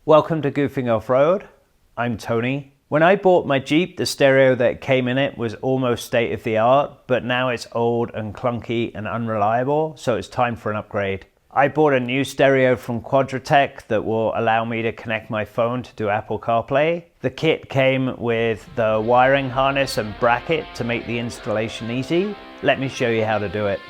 Welcome to Goofing Off-Road. I'm Tony. When I bought my Jeep, the stereo that came in it was almost state-of-the-art, but now it's old and clunky and unreliable, so it's time for an upgrade. I bought a new stereo from Quadratec that will allow me to connect my phone to do Apple CarPlay. The kit came with the wiring harness and bracket to make the installation easy. Let me show you how to do it.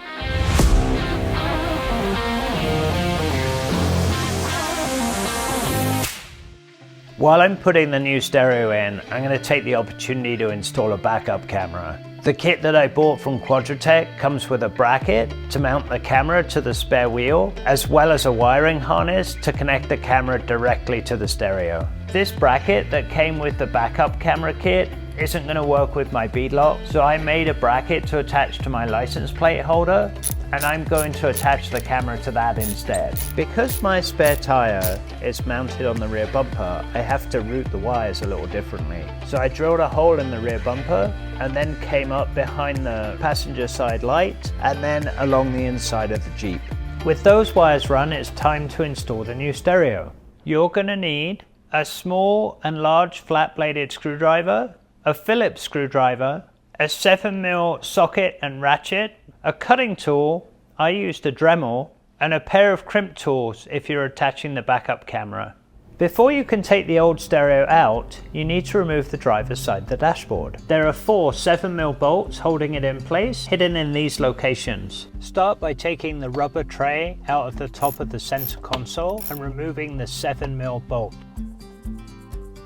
While I'm putting the new stereo in, I'm going to take the opportunity to install a backup camera. The kit that I bought from Quadratec comes with a bracket to mount the camera to the spare wheel, as well as a wiring harness to connect the camera directly to the stereo. This bracket that came with the backup camera kit isn't going to work with my beadlock, so I made a bracket to attach to my license plate holder, and I'm going to attach the camera to that instead. Because my spare tire is mounted on the rear bumper, I have to route the wires a little differently. So I drilled a hole in the rear bumper and then came up behind the passenger side light and then along the inside of the Jeep. With those wires run, it's time to install the new stereo. You're going to need a small and large flat-bladed screwdriver, a Phillips screwdriver, a 7mm socket and ratchet, a cutting tool, I used a Dremel, and a pair of crimp tools if you're attaching the backup camera. Before you can take the old stereo out, you need to remove the driver's side of the dashboard. There are 4 7mm bolts holding it in place, hidden in these locations. Start by taking the rubber tray out of the top of the center console and removing the 7mm bolt.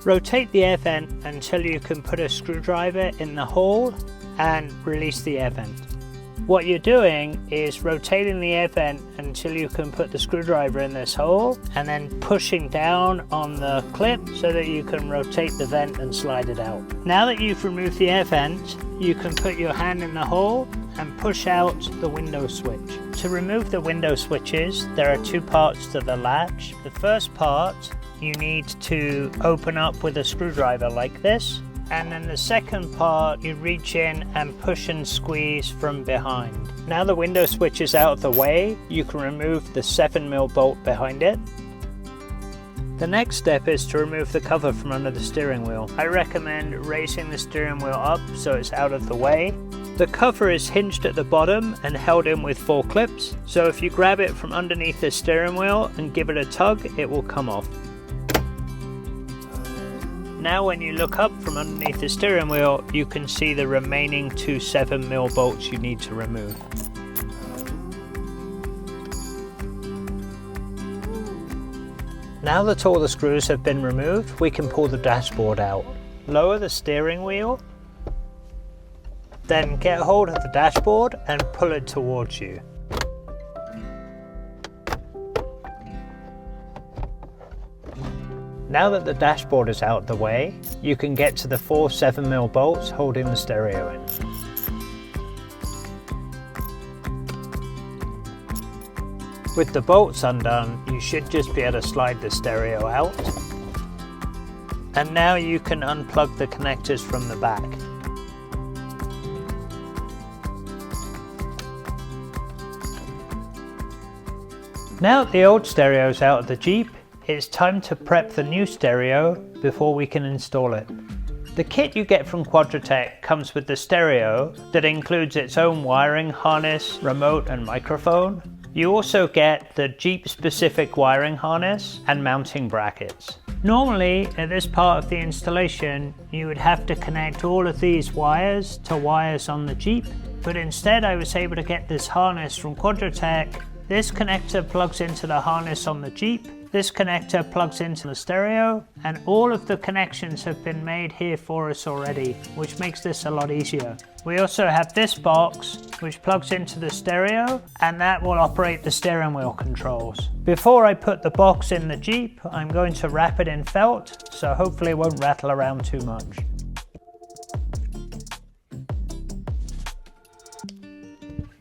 Rotate the air vent until you can put a screwdriver in the hole and release the air vent. What you're doing is rotating the air vent until you can put the screwdriver in this hole and then pushing down on the clip so that you can rotate the vent and slide it out. Now that you've removed the air vent, you can put your hand in the hole and push out the window switch. To remove the window switches, there are 2 parts to the latch. The first part you need to open up with a screwdriver like this, and then the second part you reach in and push and squeeze from behind. Now the window switch is out of the way, you can remove the 7mm bolt behind it. The next step is to remove the cover from under the steering wheel. I recommend raising the steering wheel up so it's out of the way. The cover is hinged at the bottom and held in with 4 clips, so if you grab it from underneath the steering wheel and give it a tug, it will come off. Now when you look up from underneath the steering wheel, you can see the remaining 2 7mm bolts you need to remove. Now that all the screws have been removed, we can pull the dashboard out. Lower the steering wheel, then get hold of the dashboard and pull it towards you. Now that the dashboard is out of the way, you can get to the 4 7mm bolts holding the stereo in. With the bolts undone, you should just be able to slide the stereo out. And now you can unplug the connectors from the back. Now that the old stereo is out of the Jeep, it's time to prep the new stereo before we can install it. The kit you get from Quadratec comes with the stereo that includes its own wiring harness, remote and microphone. You also get the Jeep specific wiring harness and mounting brackets. Normally at this part of the installation you would have to connect all of these wires to wires on the Jeep, but instead I was able to get this harness from Quadratec. This connector plugs into the harness on the Jeep. This connector plugs into the stereo, and all of the connections have been made here for us already, which makes this a lot easier. We also have this box which plugs into the stereo, and that will operate the steering wheel controls. Before I put the box in the Jeep, I'm going to wrap it in felt, so hopefully it won't rattle around too much.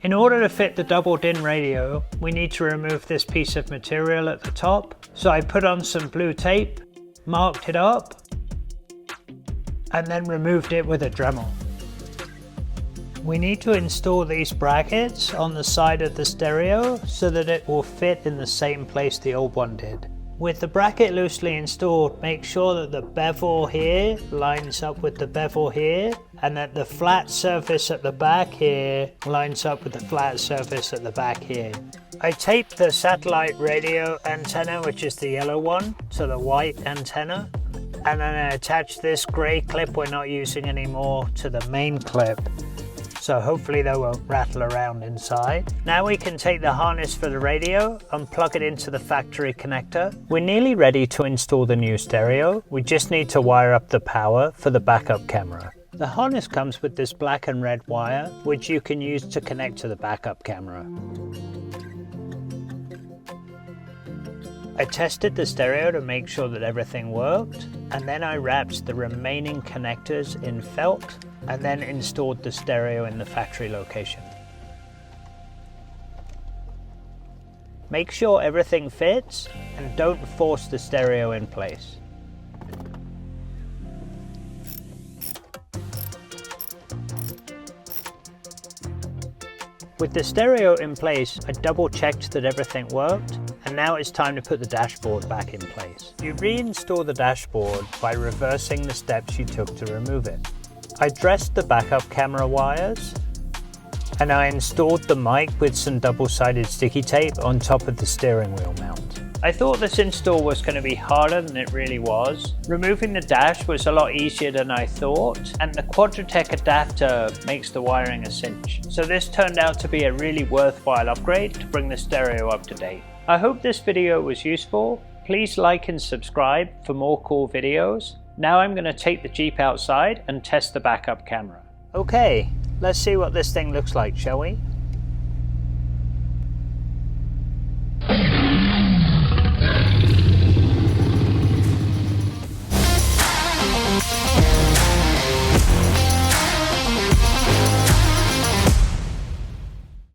In order to fit the double DIN radio, we need to remove this piece of material at the top. So I put on some blue tape, marked it up, and then removed it with a Dremel. We need to install these brackets on the side of the stereo so that it will fit in the same place the old one did. With the bracket loosely installed, make sure that the bevel here lines up with the bevel here, and that the flat surface at the back here lines up with the flat surface at the back here. I taped the satellite radio antenna, which is the yellow one, to the white antenna, and then I attached this grey clip we're not using anymore to the main clip. So hopefully they won't rattle around inside. Now we can take the harness for the radio and plug it into the factory connector. We're nearly ready to install the new stereo. We just need to wire up the power for the backup camera. The harness comes with this black and red wire, which you can use to connect to the backup camera. I tested the stereo to make sure that everything worked, and then I wrapped the remaining connectors in felt and then installed the stereo in the factory location. Make sure everything fits and don't force the stereo in place. With the stereo in place, I double checked that everything worked, and now it's time to put the dashboard back in place. You reinstall the dashboard by reversing the steps you took to remove it. I dressed the backup camera wires, and I installed the mic with some double-sided sticky tape on top of the steering wheel mount. I thought this install was going to be harder than it really was. Removing the dash was a lot easier than I thought, and the Quadratec adapter makes the wiring a cinch. So this turned out to be a really worthwhile upgrade to bring the stereo up to date. I hope this video was useful. Please like and subscribe for more cool videos. Now I'm going to take the Jeep outside and test the backup camera. Okay, let's see what this thing looks like, shall we?